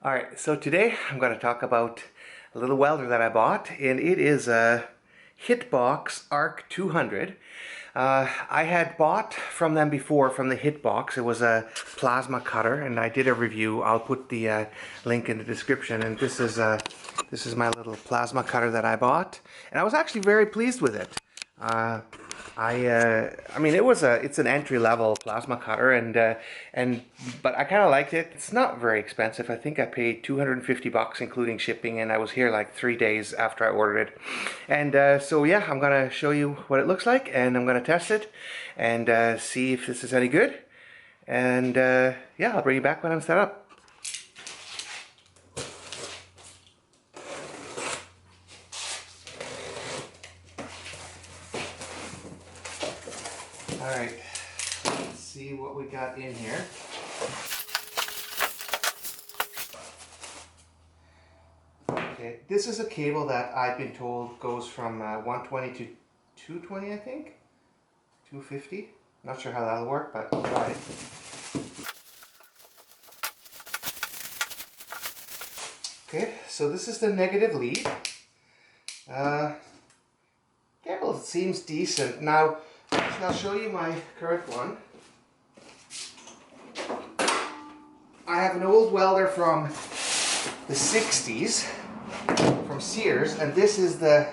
Alright, so today I'm going to talk about a little welder that I bought, and it is a Hitbox ARC 200. I had bought from them before from the Hitbox. It was a plasma cutter, and I did a review. I'll put the link in the description. And this is my little plasma cutter that I bought, and I was actually very pleased with it. I mean, it's an entry-level plasma cutter, but I kind of liked it. It's not very expensive. I think I paid $250 including shipping, and I was here like 3 days after I ordered it. And so yeah, I'm gonna show you what it looks like, and I'm gonna test it and see if this is any good. And yeah, I'll bring you back when I'm set up. Alright, let's see what we got in here. Okay, this is a cable that I've been told goes from 120 to 220, I think? 250? Not sure how that'll work, but I'll try it. Okay, so this is the negative lead. Cable seems decent. Now, I'll show you my current one. I have an old welder from the 60s from Sears, and this is the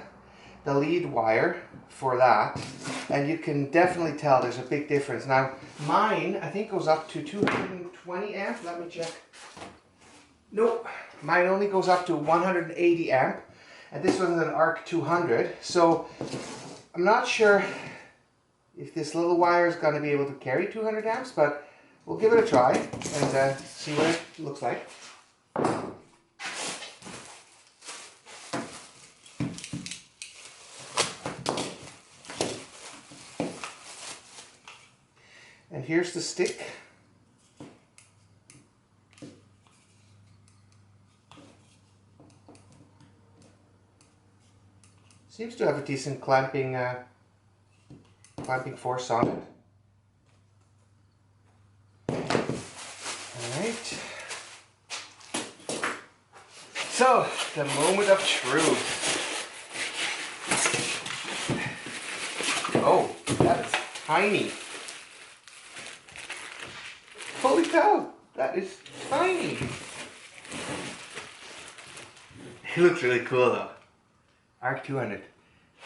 lead wire for that, and you can definitely tell there's a big difference. Now mine I think goes up to 220 amp. Let me check. Nope, mine only goes up to 180 amp, and this one's an ARC 200, so I'm not sure if this little wire is going to be able to carry 200 amps, but we'll give it a try and see what it looks like. And here's the stick. Seems to have a decent clamping force on it. Alright. So, the moment of truth. Oh, that is tiny. Holy cow, that is tiny. It looks really cool though. ARC 200.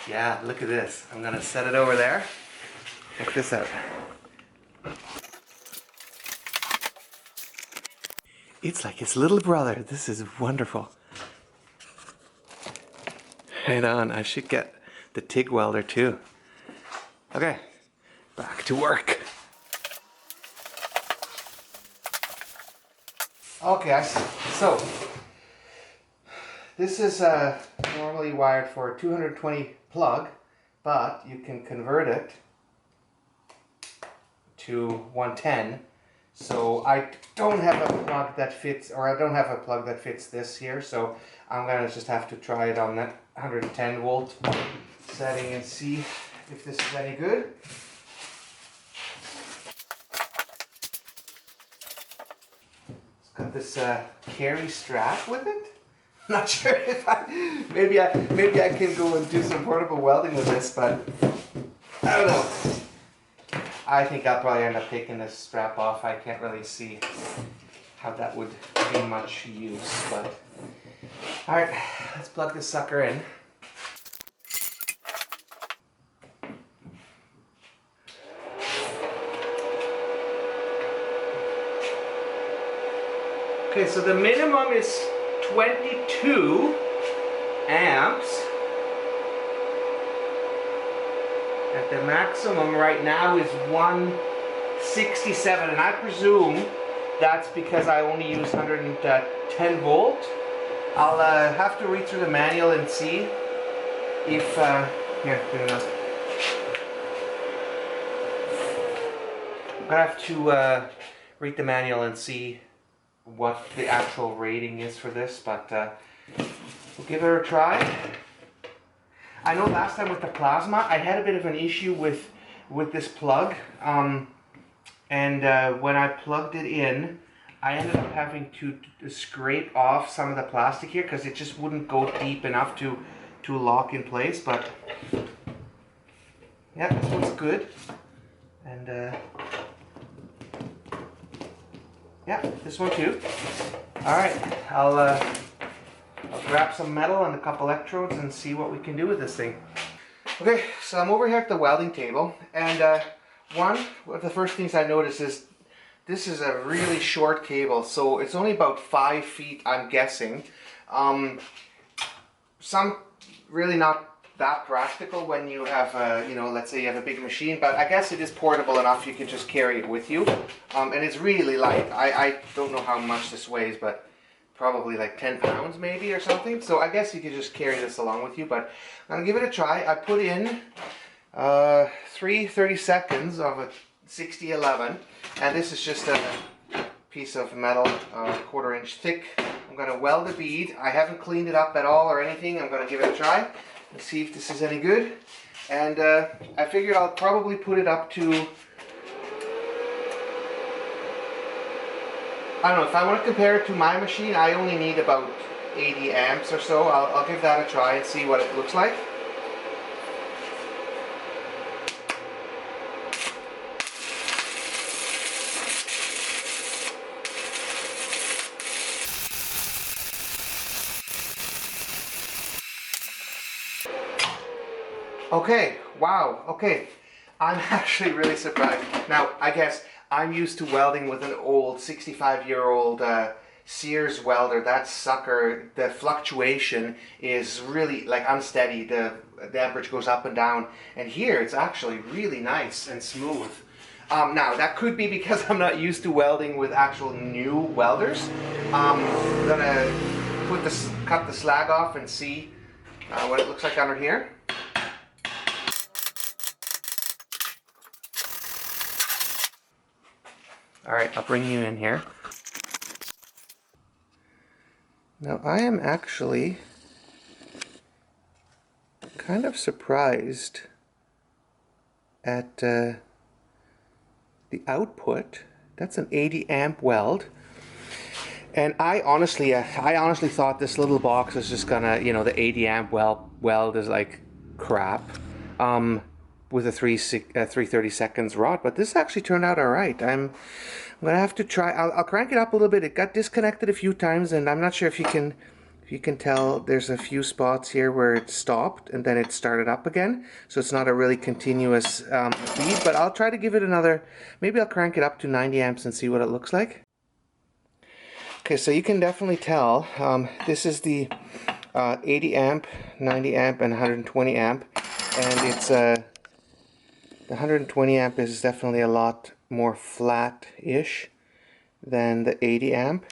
Yeah, look at this. I'm gonna set it over there. Check this out. It's like its little brother. This is wonderful. Right on. I should get the TIG welder too. Okay, back to work. Okay, so this is normally wired for a 220 plug, but you can convert it to 110. So I don't have a plug that fits, or I don't have a plug that fits this here, so I'm gonna just have to try it on that 110 volt setting and see if this is any good. It's got this carry strap with it. Not sure if maybe I can go and do some portable welding with this, but I don't know. I think I'll probably end up taking this strap off. I can't really see how that would be much use, but alright, let's plug this sucker in. Okay, so the minimum is 22 amps. At the maximum right now is 167, and I presume that's because I only use 110 volt. I'll have to read through the manual and see if here, good enough. I'm gonna have to read the manual and see what the actual rating is for this, but we'll give it a try. I know last time with the plasma, I had a bit of an issue with this plug, and when I plugged it in, I ended up having to scrape off some of the plastic here because it just wouldn't go deep enough to lock in place. But yeah, this one's good. And yeah, this one too. All right, I'll grab some metal and a couple electrodes and see what we can do with this thing. Okay, so I'm over here at the welding table, and one of the first things I noticed is this is a really short cable, so it's only about 5 feet, I'm guessing. Some really not that practical when you have, you know, let's say you have a big machine, but I guess it is portable enough you can just carry it with you. And it's really light. I don't know how much this weighs, but probably like 10 pounds maybe or something. So I guess you could just carry this along with you, but I'm gonna give it a try. I put in 3 30-seconds of a 6011, and this is just a piece of metal, 1/4 inch thick. I'm gonna weld a bead. I haven't cleaned it up at all or anything. I'm gonna give it a try and see if this is any good. And I figured I'll probably put it up to, I don't know, if I want to compare it to my machine, I only need about 80 amps or so. I'll give that a try and see what it looks like. Okay, wow, okay. I'm actually really surprised. Now, I guess I'm used to welding with an old 65-year-old Sears welder. That sucker, the fluctuation is really like unsteady. The amperage goes up and down. And here it's actually really nice and smooth. Now, that could be because I'm not used to welding with actual new welders. I'm gonna cut the slag off and see what it looks like under here. All right, I'll bring you in here. Now, I am actually kind of surprised at the output. That's an 80 amp weld. And I honestly thought this little box is just gonna, you know, the 80 amp weld is like crap. With a 330 seconds rod, but this actually turned out all right. I'm gonna have to try. I'll crank it up a little bit. It got disconnected a few times, and I'm not sure if you can tell. There's a few spots here where it stopped and then it started up again, so it's not a really continuous bead. But I'll try to give it another. Maybe I'll crank it up to 90 amps and see what it looks like. Okay, so you can definitely tell this is the 80 amp, 90 amp, and 120 amp, and it's the 120 amp is definitely a lot more flat-ish than the 80 amp.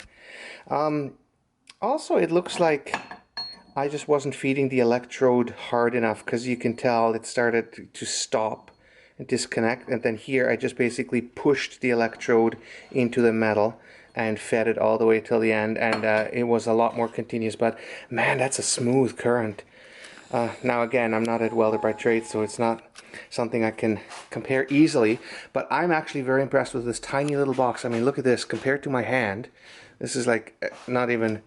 Also, it looks like I just wasn't feeding the electrode hard enough, because you can tell it started to stop and disconnect, and then here I just basically pushed the electrode into the metal and fed it all the way till the end, and it was a lot more continuous. But man, that's a smooth current. Now again, I'm not a welder by trade, so it's not something I can compare easily, but I'm actually very impressed with this tiny little box. I mean, look at this compared to my hand. This is like not even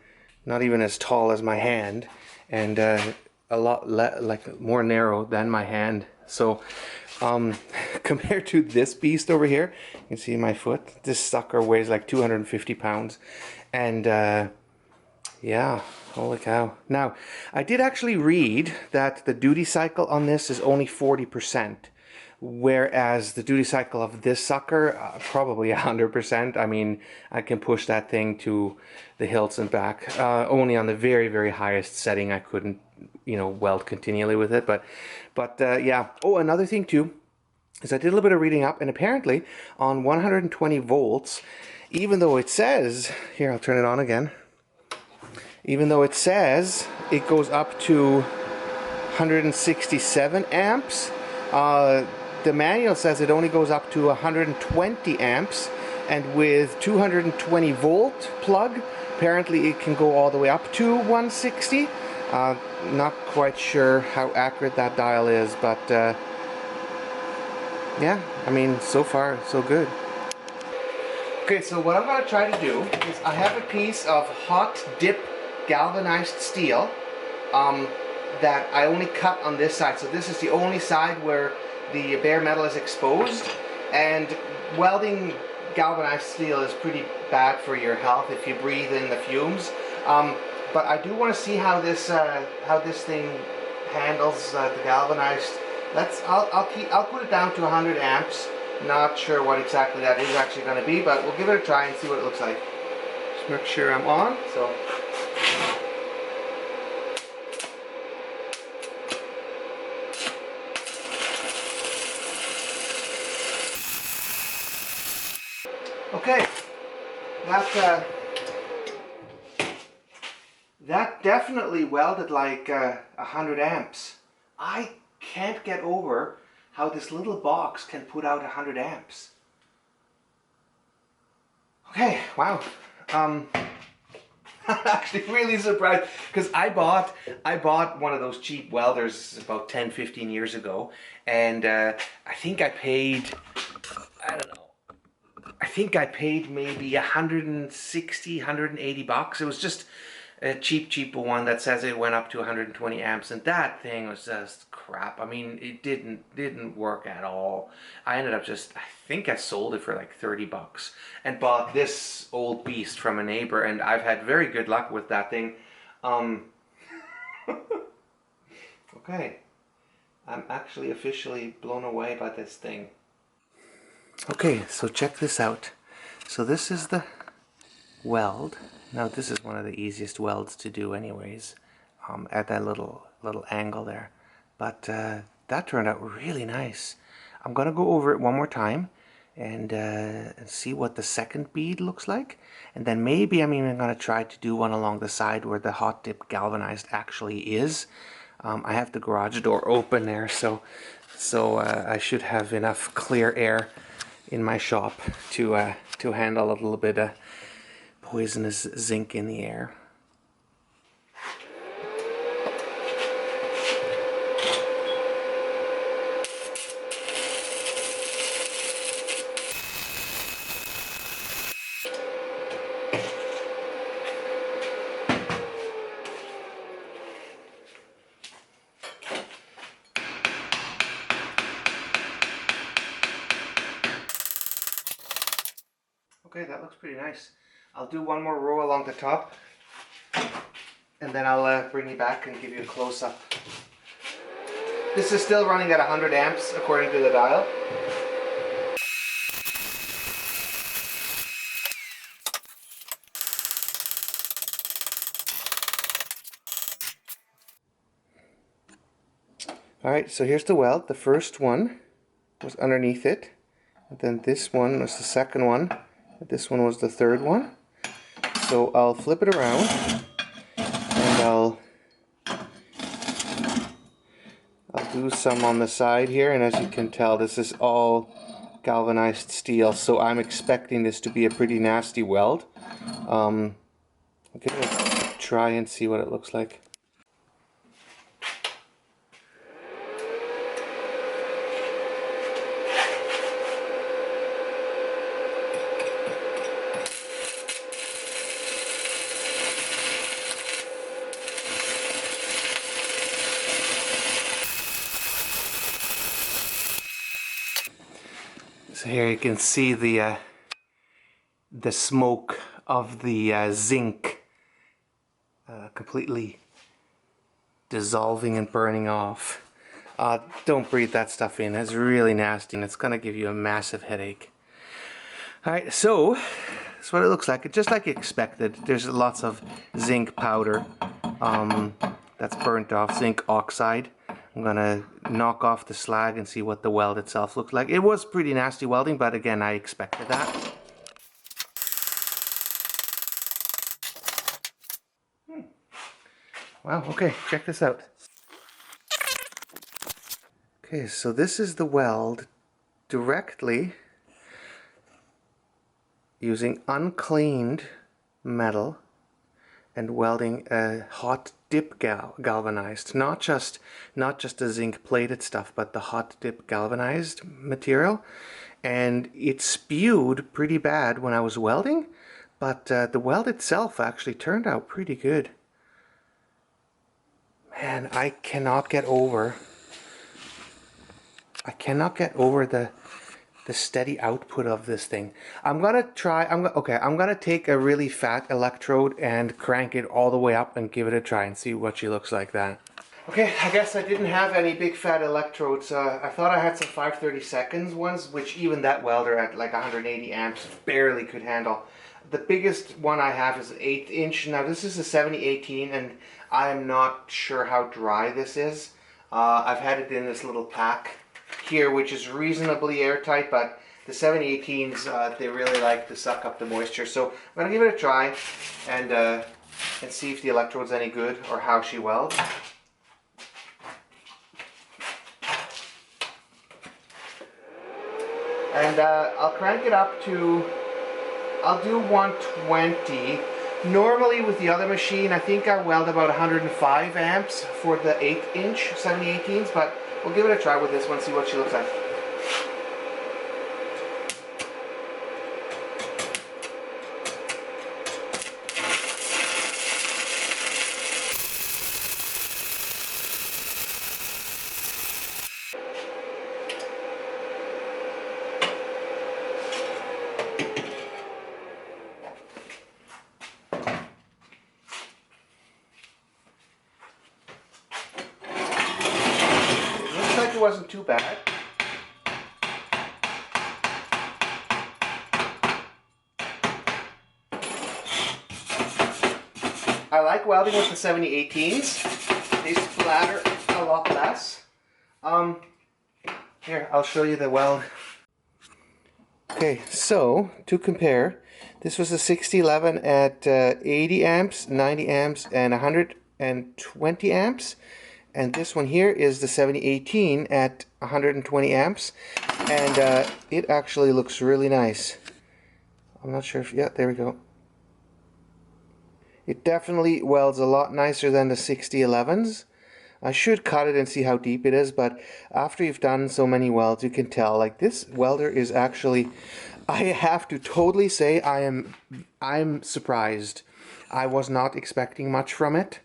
as tall as my hand, and a lot like more narrow than my hand. So compared to this beast over here, you can see my foot. This sucker weighs like 250 pounds, and yeah, holy cow. Now, I did actually read that the duty cycle on this is only 40%, whereas the duty cycle of this sucker, probably 100%. I mean, I can push that thing to the hilts and back. Only on the very, very highest setting I couldn't, you know, weld continually with it. But yeah. Oh, another thing too is I did a little bit of reading up, and apparently on 120 volts, even though it says, here, I'll turn it on again. Even though it says it goes up to 167 amps, the manual says it only goes up to 120 amps, and with 220 volt plug, apparently it can go all the way up to 160. Not quite sure how accurate that dial is, but yeah, I mean, so far so good. Okay, so what I'm going to try to do is I have a piece of hot dip galvanized steel that I only cut on this side. So this is the only side where the bare metal is exposed, and welding galvanized steel is pretty bad for your health if you breathe in the fumes. But I do want to see how this thing handles the galvanized. I'll put it down to 100 amps. Not sure what exactly that is actually going to be, but we'll give it a try and see what it looks like. Just make sure I'm on. So. Okay, that definitely welded like 100 amps. I can't get over how this little box can put out 100 amps. Okay, wow. I'm actually really surprised because I bought one of those cheap welders about 10-15 years ago, and I think I paid, I don't know, I think I paid maybe 160, 180 bucks. It was just a cheap one that says it went up to 120 amps, and that thing was just crap. I mean, it didn't work at all. I ended up I think I sold it for like 30 bucks and bought this old beast from a neighbor, and I've had very good luck with that thing. Okay, I'm actually officially blown away by this thing. Okay, so check this out. So this is the weld. Now this is one of the easiest welds to do anyways, at that little angle there. But that turned out really nice. I'm going to go over it one more time and see what the second bead looks like. And then maybe I'm even going to try to do one along the side where the hot dip galvanized actually is. I have the garage door open there, so I should have enough clear air in my shop to handle a little bit of poisonous zinc in the air. Okay, that looks pretty nice. I'll do one more row along the top, and then I'll bring you back and give you a close-up. This is still running at 100 amps according to the dial. Alright, so here's the weld. The first one was underneath it, and then this one was the second one, and this one was the third one. So I'll flip it around, and I'll do some on the side here, and as you can tell, this is all galvanized steel, so I'm expecting this to be a pretty nasty weld. I'll give it a try and see what it looks like. So here you can see the smoke of the zinc completely dissolving and burning off. Don't breathe that stuff in. It's really nasty and it's going to give you a massive headache. Alright, so that's what it looks like. Just like expected. There's lots of zinc powder that's burnt off, zinc oxide. I'm gonna knock off the slag and see what the weld itself looks like. It was pretty nasty welding, but again, I expected that. Wow, okay, check this out. Okay, so this is the weld directly using uncleaned metal and welding a hot dip galvanized, not just the zinc plated stuff, but the hot dip galvanized material. and it spewed pretty bad when I was welding, but the weld itself actually turned out pretty good. Man, I cannot get over the steady output of this thing. I'm gonna take a really fat electrode and crank it all the way up and give it a try and see what she looks like that. Okay, I guess I didn't have any big fat electrodes. I thought I had some 5/32 ones, which even that welder at like 180 amps barely could handle. The biggest one I have is an 1/8 inch. Now this is a 7018, and I am not sure how dry this is. I've had it in this little pack here, which is reasonably airtight, but the 7018s, they really like to suck up the moisture. So I'm gonna give it a try and see if the electrode's any good or how she welds. And I'll crank it up to, I'll do 120. Normally with the other machine, I think I weld about 105 amps for the 1/8 inch 7018s, but we'll give it a try with this one, see what she looks like. It wasn't too bad. I like welding with the 7018s. They splatter a lot less. Here, I'll show you the weld. Okay, so to compare, this was a 6011 at 80 amps, 90 amps, and 120 amps. And this one here is the 7018 at 120 amps, and it actually looks really nice. I'm not sure if, yeah, there we go. It definitely welds a lot nicer than the 6011s. I should cut it and see how deep it is, but after you've done so many welds, you can tell, like, this welder is actually, I have to totally say I'm surprised. I was not expecting much from it.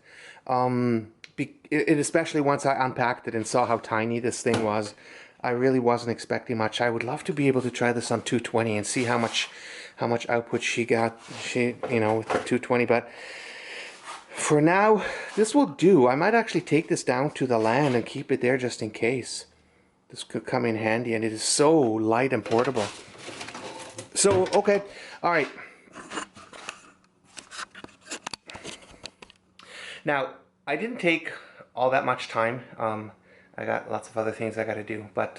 Especially once I unpacked it and saw how tiny this thing was, I really wasn't expecting much. I would love to be able to try this on 220 and see how much output she got, you know, with the 220. But for now, this will do. I might actually take this down to the LAN and keep it there just in case. This could come in handy, and it is so light and portable. So, okay, all right. Now, I didn't take all that much time. I got lots of other things I got to do, but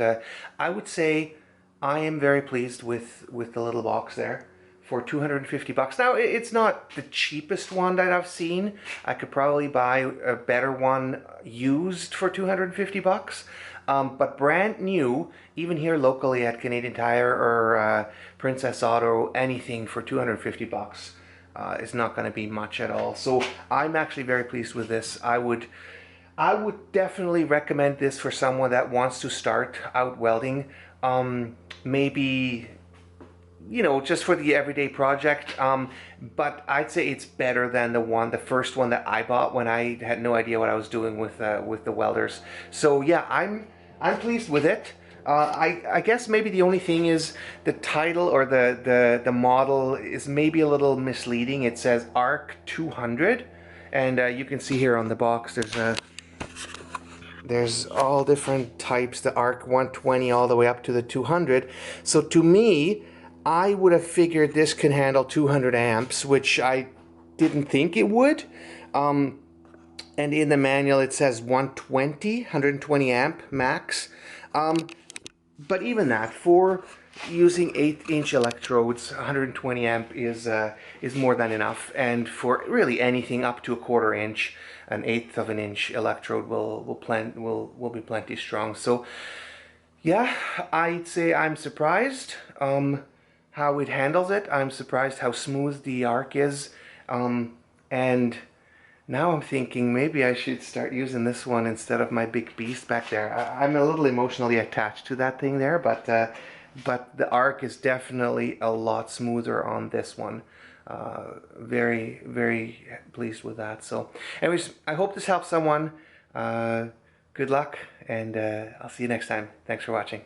I would say I am very pleased with the little box there for 250 bucks. Now, it's not the cheapest one that I've seen. I could probably buy a better one used for 250 bucks. But brand new, even here locally at Canadian Tire or Princess Auto, anything for 250 bucks. Is not going to be much at all. So I'm actually very pleased with this. I would definitely recommend this for someone that wants to start out welding. Maybe, you know, just for the everyday project. But I'd say it's better than the first one that I bought when I had no idea what I was doing with the welders. So yeah, I'm pleased with it. I guess maybe the only thing is the title or the model is maybe a little misleading. It says ARC 200, and you can see here on the box there's all different types, the ARC 120 all the way up to the 200. So to me, I would have figured this can handle 200 amps, which I didn't think it would. And in the manual it says 120 amp max. But even that, for using 1/8 inch electrodes, 120 amp is more than enough. And for really anything up to a 1/4 inch, an 1/8 of an inch electrode will be plenty strong. So yeah, I'd say I'm surprised how it handles it. I'm surprised how smooth the arc is, and now I'm thinking maybe I should start using this one instead of my big beast back there. I'm a little emotionally attached to that thing there, but but the arc is definitely a lot smoother on this one. Very, very pleased with that. So anyways, I hope this helps someone. Good luck, and I'll see you next time. Thanks for watching.